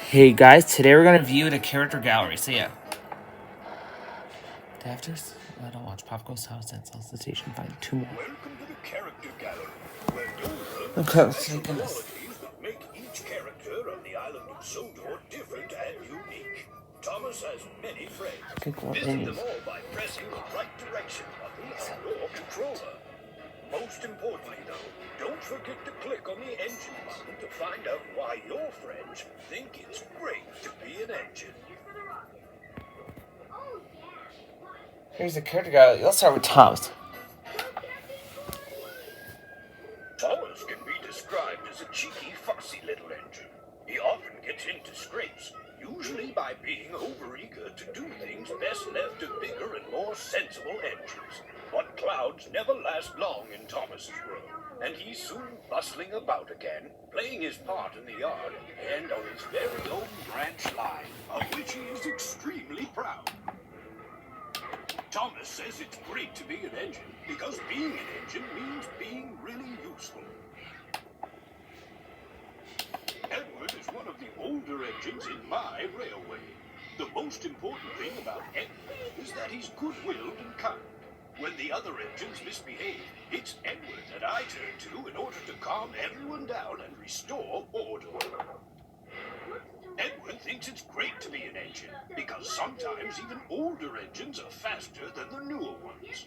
Hey guys, today we're gonna view the character gallery. So yeah. After I don't watch Pop Goes House and Sells the Station. Find 2 more. Welcome to the character gallery, where you'll learn Okay, special qualities that make each character on the island of Sodor different and unique. Thomas has many friends. Visit them all by pressing the right direction button on your controller. Most importantly, though, don't forget to click on the engine button to find out why your friends think it's great to be an engine. Here's the character gallery. Let's start with Thomas. Thomas can be described as a cheeky, fussy little engine. He often gets into scrapes, usually by being overeager to do things best left to bigger and more sensible engines. But clouds never last long in Thomas's world, and he's soon bustling about again, playing his part in the yard and on his very own branch line, of which he is extremely proud. Thomas says it's great to be an engine because being an engine means being really useful. Edward is one of the older engines in my railway. The most important thing about Edward is that he's good-willed and kind. When the other engines misbehave, it's Edward that I turn to in order to calm everyone down and restore order. Edward thinks it's great to be an engine, because sometimes even older engines are faster than the newer ones.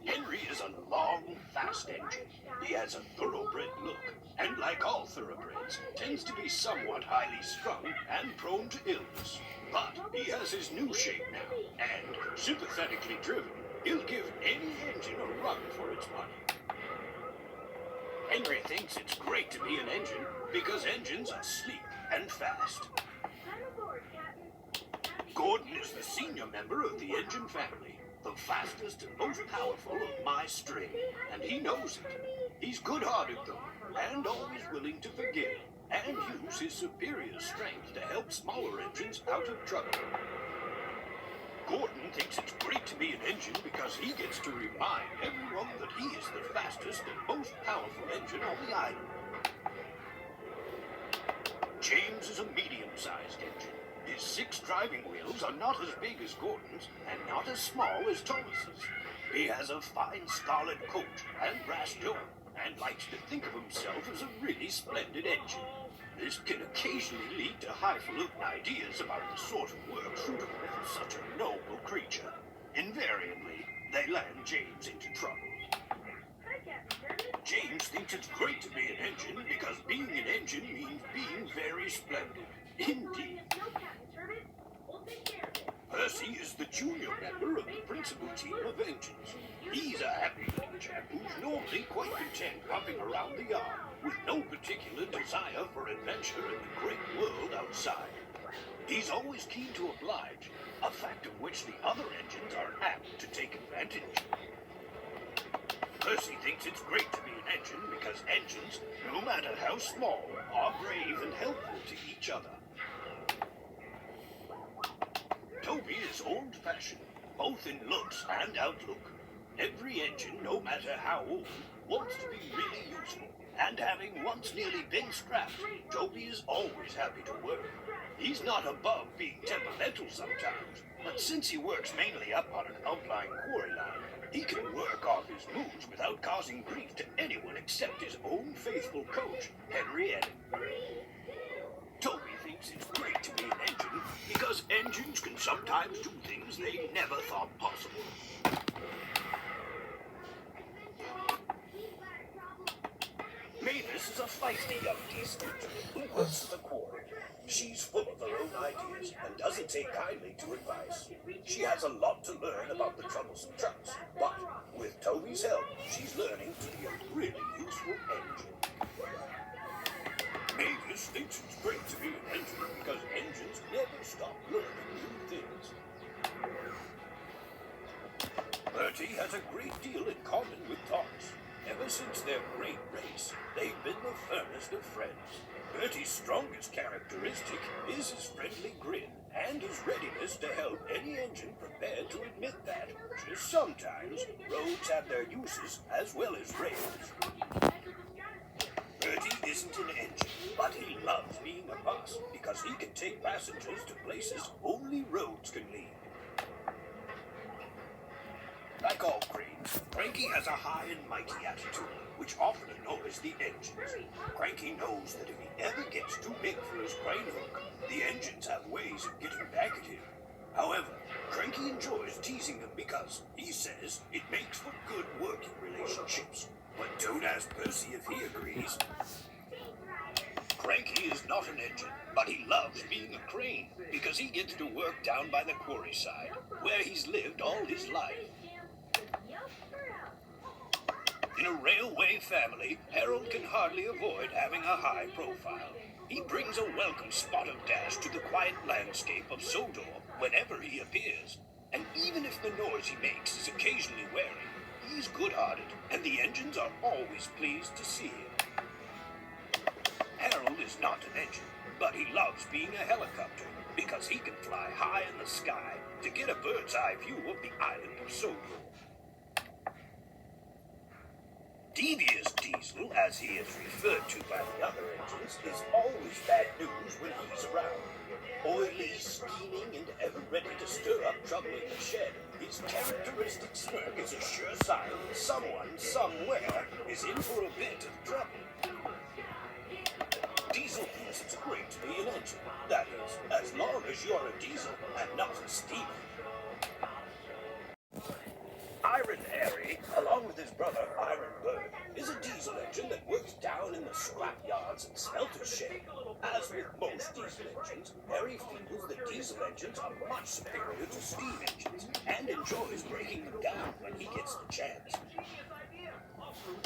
Henry is a long, fast engine. He has a thoroughbred look, and like all thoroughbreds, tends to be somewhat highly strung and prone to illness. But he has his new shape now, and, sympathetically driven, he'll give any engine a run for its money. Henry thinks it's great to be an engine because engines are sleek and fast. Gordon is the senior member of the engine family, the fastest and most powerful of my string, and he knows it. He's good-hearted, though, and always willing to forgive, and use his superior strength to help smaller engines out of trouble. Gordon thinks it's great to be an engine because he gets to remind everyone that he is the fastest and most powerful engine on the island. James is a medium-sized engine. His 6 driving wheels are not as big as Gordon's and not as small as Thomas's. He has a fine scarlet coat and brass jaw and likes to think of himself as a really splendid engine. This can occasionally lead to highfalutin ideas about the sort of work suitable for such a noble creature. Invariably, they land James into trouble. James thinks it's great to be an engine because being an engine means being very splendid. Indeed. Percy is the junior member of the principal team of engines. He's a happy little chap who's normally quite content hopping around the yard, with no particular desire for adventure in the great world outside. He's always keen to oblige, a fact of which the other engines are apt to take advantage. Percy thinks it's great to be an engine because engines, no matter how small, are brave and helpful to each other. Toby is old-fashioned, both in looks and outlook. Every engine, no matter how old, wants to be really useful, and having once nearly been scrapped, Toby is always happy to work. He's not above being temperamental sometimes, but since he works mainly up on an outlying quarry line, he can work off his moods without causing grief to anyone except his own faithful coach, Henry. Toby thinks it's great to be an engine because engines can sometimes do things they never thought possible. Mavis is a feisty young beast who works at the quarry. She's full of her own ideas and doesn't take kindly to advice. She has a lot to learn about the troublesome trucks, but with Toby's help, she's learning to be a really useful engine. Mavis thinks it's great to be an engine because engines never stop learning new things. Bertie has a great deal in common with Thomas. Ever since their great race, they've been the firmest of friends. Bertie's strongest characteristic is his friendly grin and his readiness to help any engine prepared to admit that, just sometimes, roads have their uses as well as rails. Bertie but he loves being a bus because he can take passengers to places only roads can lead. Like all cranes, Cranky has a high and mighty attitude, which often annoys the engines. Cranky knows that if he ever gets too big for his crane hook, the engines have ways of getting back at him. However, Cranky enjoys teasing them because, he says, it makes for good working relationships. But don't ask Percy if he agrees. Cranky is not an engine, but he loves being a crane because he gets to work down by the quarry side, where he's lived all his life. In a railway family, Harold can hardly avoid having a high profile. He brings a welcome spot of dash to the quiet landscape of Sodor whenever he appears. And even if the noise he makes is occasionally wearing, he's good-hearted, and the engines are always pleased to see him. Harold is not an engine, but he loves being a helicopter because he can fly high in the sky to get a bird's-eye view of the island of Sodor. Devious Diesel, as he is referred to by the other engines, is always bad news when he's around. Oily, scheming, and ever ready to stir up trouble in the shed, his characteristic smirk is a sure sign that someone, somewhere, is in for a bit of trouble. Diesel thinks it's great to be an engine. That is, as long as you're a diesel and not a steamer. Arry, along with his brother Bert, is a diesel engine that works down in the scrap yards and smelter shed. As with most diesel engines, Arry feels that diesel engines are much superior to steam engines and enjoys breaking them down when he gets the chance.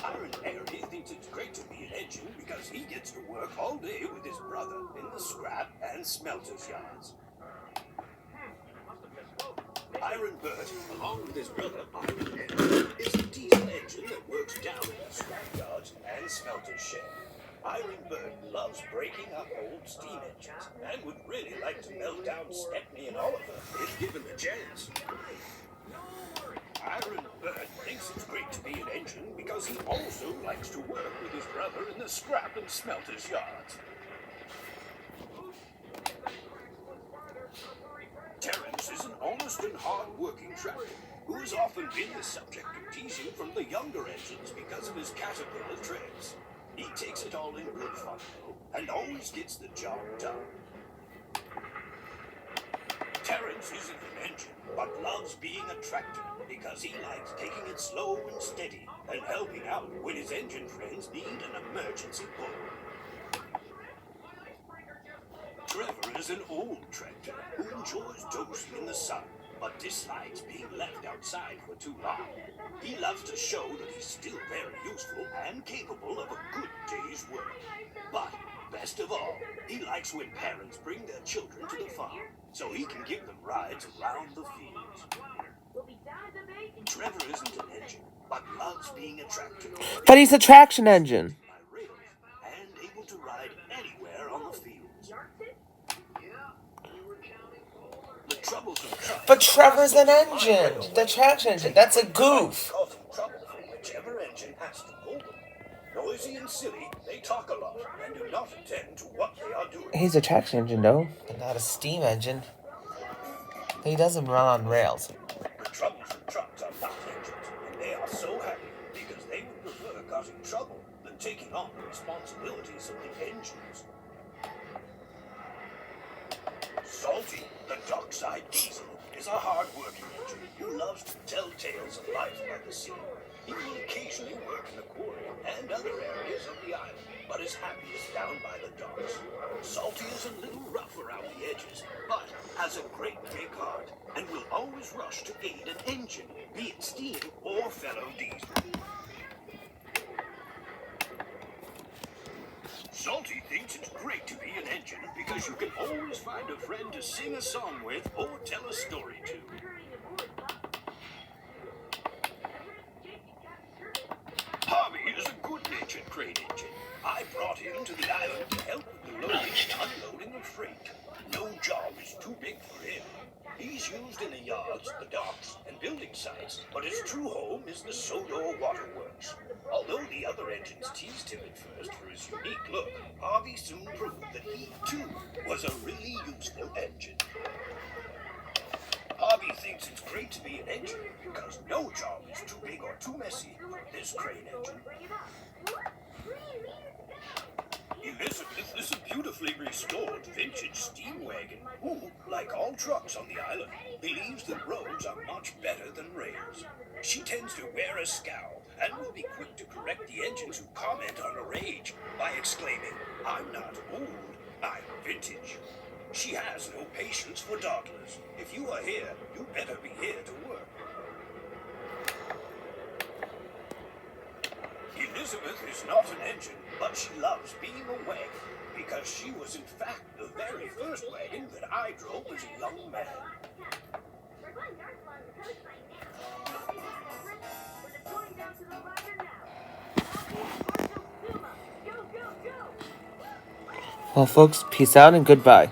Arry thinks it's great to be an engine because he gets to work all day with his brother in the scrap and smelters yards. Bert, along with his brother Arry, is a diesel engine that works down in the scrap yards and smelter shed. Bert loves breaking up old steam engines and would really like to melt down Stepney and Oliver if given the chance. Bert thinks it's great to be an engine because he also likes to work with his brother in the scrap and smelters yards. Terence is an honest and hard-working tractor who has often been the subject of teasing from the younger engines because of his caterpillar tricks. He takes it all in good fun, though, and always gets the job done. Terence isn't an engine, but loves being a tractor because he likes taking it slow and steady and helping out when his engine friends need an emergency pull. Trevor is an old tractor who enjoys dozing in the sun, but dislikes being left outside for too long. He loves to show that he's still very useful and capable of a good day's work. But, best of all, he likes when parents bring their children to the farm, so he can give them rides around the fields. Trevor isn't an engine, but loves being a tractor. But he's a traction engine. By rails, and able to ride anywhere on the fields. The troubles of trucks. But Trevor's an engine. The traction engine. That's a goof. Causing trouble for whichever engine has to pull them. Noisy and silly, they talk a lot and do not attend to what they are doing. He's a traction engine, though, but not a steam engine. He doesn't run on rails. The troubles of trucks are not engines, and they are so happy because they would prefer causing trouble than taking on the responsibilities of the engines. Salty, the dockside diesel, is a hard-working engine who loves to tell tales of life by the sea. He will occasionally work in the quarry and other areas of the island, but is happiest down by the docks. Salty is a little rough around the edges, but has a great big heart and will always rush to aid an engine, be it steam or fellow diesel. Salty thinks it's great to be an engine because you can always find a friend to sing a song with or tell a story to. Harvey is a good-natured crane engine. I brought him to the island to help with the loading and unloading of freight. No job is too big for him. He's used in the yards, the docks, and building sites, but his true home is the Sodor Waterworks. Although the other engines teased him at first for his unique look, Harvey soon proved that he, too, was a really useful engine. Harvey thinks it's great to be an engine because no job is too big or too messy for this crane engine. Elizabeth is a beautifully restored vintage steam wagon who, like all trucks on the island, believes that roads are much better than rails. She tends to wear a scowl and will be quick to correct the engines who comment on her age by exclaiming, "I'm not old, I'm vintage." She has no patience for dawdlers. If you are here, you better be here to work. Elizabeth is not an engine, but she loves being a wagon, because she was in fact the very first wagon that I drove as a young man. Well, folks, peace out and goodbye.